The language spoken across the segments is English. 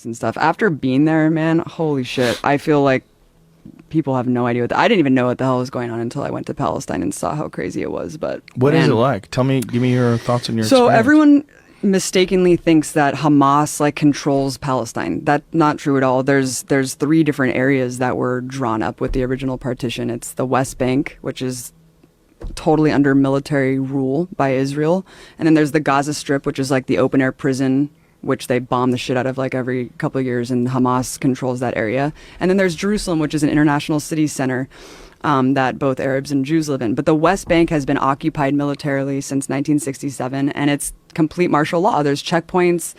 and stuff. After being there, man, holy shit, I feel like people have no idea I didn't even know what the hell was going on until I went to Palestine and saw how crazy it was. But what is it like? Give me your thoughts and your so experience. Everyone mistakenly thinks that Hamas like controls Palestine. That's not true at all. There's 3 different areas that were drawn up with the original partition. It's the West Bank, which is totally under military rule by Israel, and then there's the Gaza Strip, which is like the open air prison, which they bomb the shit out of like every couple of years, and Hamas controls that area. And then there's Jerusalem, which is an international city center that both Arabs and Jews live in. But the West Bank has been occupied militarily since 1967, and it's complete martial law. There's checkpoints.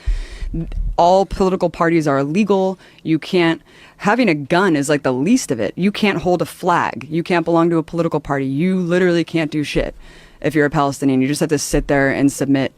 All political parties are illegal. You can't, having a gun is like the least of it. You can't hold a flag. You can't belong to a political party. You literally can't do shit if you're a Palestinian. You just have to sit there and submit.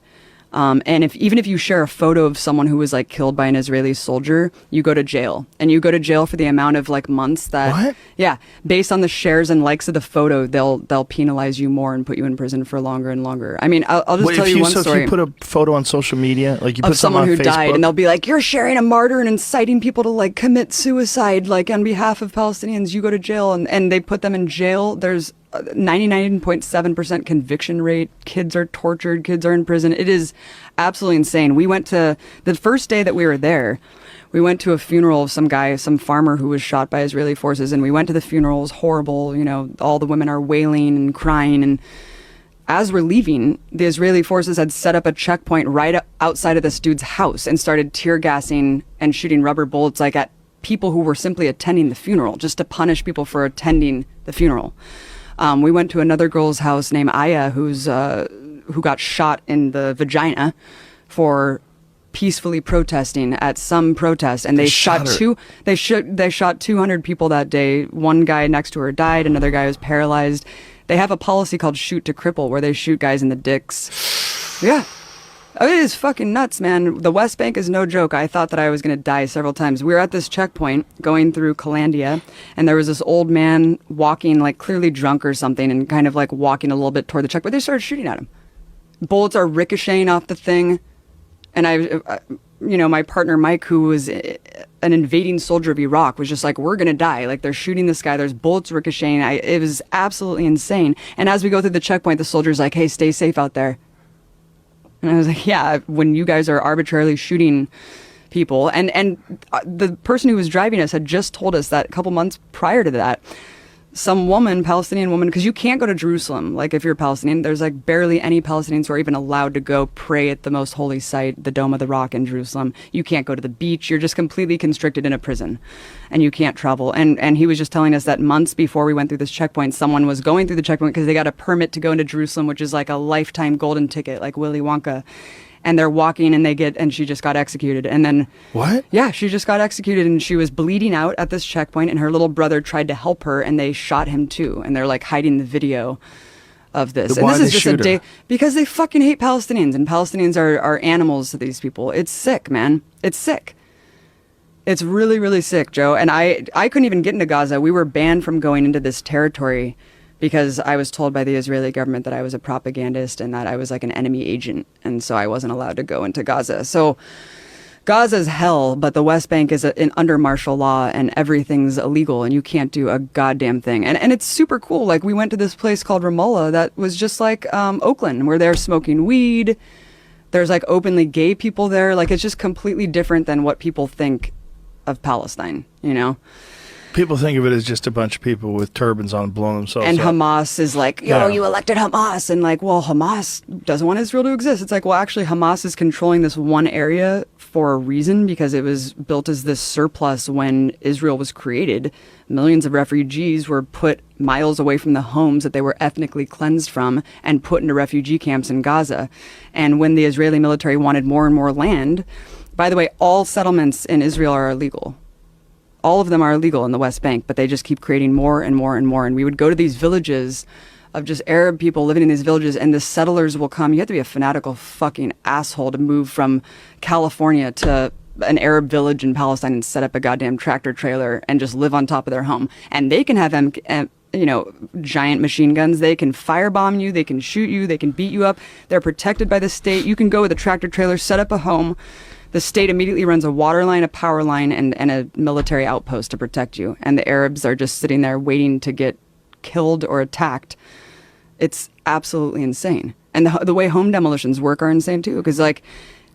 And even if you share a photo of someone who was like killed by an Israeli soldier, you go to jail, and you go to jail for the amount of like months that, what? Yeah, based on the shares and likes of the photo, they'll penalize you more and put you in prison for longer and longer. I mean, I'll just tell you one story. If you put a photo on social media, like you put of someone who on Facebook, died, and they'll be like, you're sharing a martyr and inciting people to like commit suicide, like on behalf of Palestinians, you go to jail, and they put them in jail. There's 99.7% conviction rate. Kids are tortured. Kids are in prison. It is absolutely insane. We went to, the first day that we were there, we went to a funeral of some guy, some farmer who was shot by Israeli forces, and we went to the funeral. It was horrible. You know, all the women are wailing and crying, and as we're leaving, the Israeli forces had set up a checkpoint right outside of this dude's house and started tear gassing and shooting rubber bullets like at people who were simply attending the funeral, just to punish people for attending the funeral. We went to another girl's house named Aya, who got shot in the vagina for peacefully protesting at some protest, and they shot 200 people that day. One guy next to her died. Another guy was paralyzed. They have a policy called shoot to cripple, where they shoot guys in the dicks. Yeah. Oh, it is fucking nuts, man. The West Bank is no joke. I thought that I was going to die several times. We were at this checkpoint going through Calandia, and there was this old man walking, like clearly drunk or something, and kind of like walking a little bit toward the checkpoint. They started shooting at him. Bullets are ricocheting off the thing. And my partner Mike, who was an invading soldier of Iraq, was just like, we're going to die. Like, they're shooting this guy. There's bullets ricocheting. It was absolutely insane. And as we go through the checkpoint, the soldier's like, hey, stay safe out there. And I was like, yeah, when you guys are arbitrarily shooting people. And the person who was driving us had just told us that a couple months prior to that, some woman, Palestinian woman, because you can't go to Jerusalem. Like, if you're Palestinian, there's like barely any Palestinians who are even allowed to go pray at the most holy site, the Dome of the Rock in Jerusalem. You can't go to the beach. You're just completely constricted in a prison, and you can't travel. And he was just telling us that months before we went through this checkpoint, someone was going through the checkpoint because they got a permit to go into Jerusalem, which is like a lifetime golden ticket, like Willy Wonka. And they're walking, and she just got executed. And then... What? Yeah, she just got executed, and she was bleeding out at this checkpoint, and her little brother tried to help her, and they shot him too. And they're like hiding the video of this. And why this is they just a shoot her? day... Because they fucking hate Palestinians, and Palestinians are animals to these people. It's sick, man. It's sick. It's really, really sick, Joe. And I couldn't even get into Gaza. We were banned from going into this territory because I was told by the Israeli government that I was a propagandist and that I was like an enemy agent. And so I wasn't allowed to go into Gaza. So Gaza's hell, but the West Bank is under martial law, and everything's illegal, and you can't do a goddamn thing. And it's super cool. Like, we went to this place called Ramallah that was just like Oakland, where they're smoking weed. There's like openly gay people there. Like, it's just completely different than what people think of Palestine, you know? People think of it as just a bunch of people with turbans on blowing themselves and up. Hamas is like, yo, you elected Hamas. And like, well, Hamas doesn't want Israel to exist. It's like, well, actually, Hamas is controlling this one area for a reason, because it was built as this surplus when Israel was created. Millions of refugees were put miles away from the homes that they were ethnically cleansed from and put into refugee camps in Gaza. And when the Israeli military wanted more and more land, by the way, all settlements in Israel are illegal. All of them are illegal in the West Bank, but they just keep creating more and more and more. And we would go to these villages of just Arab people living in these villages, and the settlers will come. You have to be a fanatical fucking asshole to move from California to an Arab village in Palestine and set up a goddamn tractor trailer and just live on top of their home. And they can have giant machine guns. They can firebomb you. They can shoot you. They can beat you up. They're protected by the state. You can go with a tractor trailer, set up a home. The state immediately runs a water line, a power line, and a military outpost to protect you. And the Arabs are just sitting there waiting to get killed or attacked. It's absolutely insane. And the way home demolitions work are insane too, because like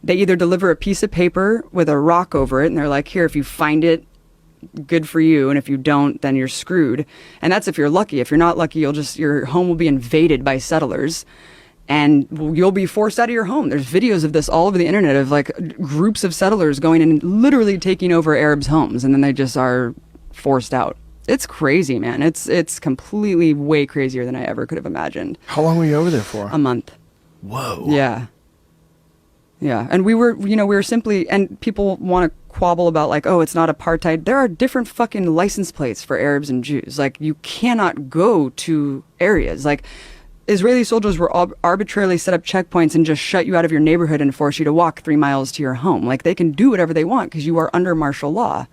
they either deliver a piece of paper with a rock over it, and they're like, here, if you find it, good for you, and if you don't, then you're screwed. And that's if you're lucky. If you're not lucky, your home will be invaded by settlers, and you'll be forced out of your home. There's videos of this all over the internet of like groups of settlers going in and literally taking over Arabs' homes, and then they just are forced out. It's crazy, man. It's completely way crazier than I ever could have imagined. How long were you over there for? A month. Whoa. Yeah. Yeah. And we were simply, and people want to quabble about like, oh, it's not apartheid. There are different fucking license plates for Arabs and Jews. Like, you cannot go to areas. Like, Israeli soldiers will arbitrarily set up checkpoints and just shut you out of your neighborhood and force you to walk 3 miles to your home. Like, they can do whatever they want because you are under martial law.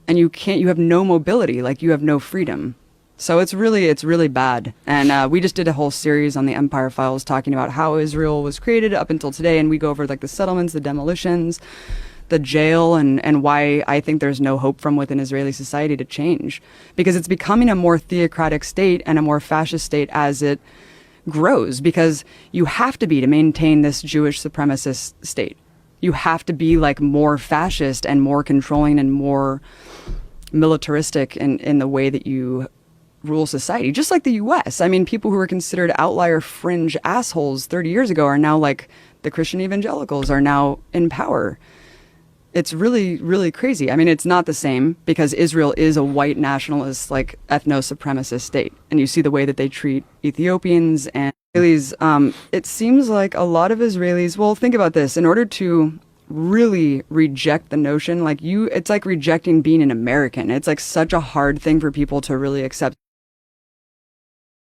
And you have no mobility, like you have no freedom. So it's really bad. And we just did a whole series on the Empire Files talking about how Israel was created up until today. And we go over like the settlements, the demolitions, the jail, and why I think there's no hope from within Israeli society to change. Because it's becoming a more theocratic state and a more fascist state as it grows. Because you have to be to maintain this Jewish supremacist state. You have to be like more fascist and more controlling and more militaristic in the way that you rule society, just like the US. I mean, people who were considered outlier fringe assholes 30 years ago are now like the Christian evangelicals are now in power. It's really, really crazy. I mean, it's not the same because Israel is a white nationalist, like ethno-supremacist state. And you see the way that they treat Ethiopians and Israelis. It seems like a lot of Israelis, well, think about this. In order to really reject the notion, it's like rejecting being an American. It's like such a hard thing for people to really accept.